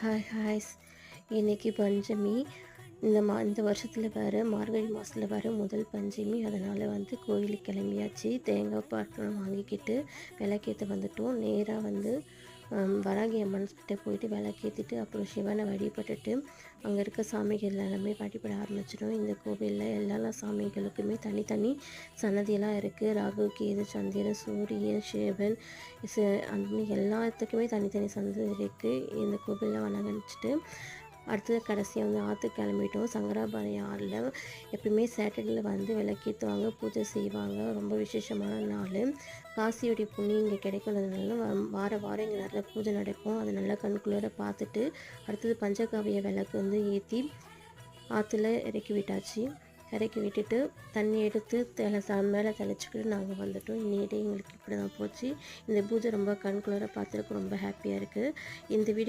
Hi ஹாய்ஸ். இன்னைக்கு பஞ்சமி. இந்த வருஷத்தில் வர மார்கழி மாதத்தில் வர முதல் பஞ்சமி. அதனால் கோயிலுக்கு கிளம்பியாச்சு. தேங்காய் பாத்திரம் வாங்கிக்கிட்டு விளக்கேற்ற வந்துட்டோம். நேராக வராகி அம்மன் கிட்டே போயிட்டு விளக்கேற்றிட்டு அப்புறம் சிவனை வழிபட்டுட்டு அங்கே இருக்க சாமிகள் எல்லாமே வழிபட ஆரம்பிச்சிடும். இந்த கோவிலில் எல்லா சாமிகளுக்குமே தனித்தனி சன்னதியெல்லாம் இருக்குது. ராகு, கேது, சந்திரன், சூரியன், சிவன், அந்த எல்லாத்துக்குமே தனித்தனி சன்னதி இருக்குது. இந்த கோவிலில் வணங்கிச்சிட்டு அடுத்தது கடைசியாக ஆற்றுக்கு கிளம்பிட்டோம். சங்கராபாளையம் ஆறில் எப்பயுமே சாட்டர்டேயில் விளக்கேற்றுவாங்க, பூஜை செய்வாங்க. ரொம்ப விசேஷமான நாள். காசியோடைய புண்ணியம் இங்கே கிடைக்கிறதுனால வாரம் இங்கே நிறைய பூஜை நடக்கும். அதை நல்லா கண்குள்ளே பார்த்துட்டு அடுத்தது பஞ்சகாவிய விளக்கு ஏற்றி ஆற்றுல இறக்கி விட்டாச்சு. இறக்கி விட்டுட்டு தண்ணி எடுத்து மேலே தெளிச்சுக்கிட்டு நாங்கள் வந்துட்டோம். இன்னைக்கு எங்களுக்கு இப்படி தான் போச்சு. இந்த பூஜை ரொம்ப கண்குள்ளே பார்த்துருக்கு ரொம்ப ஹாப்பியாக இருக்குது. இந்த வீடியோ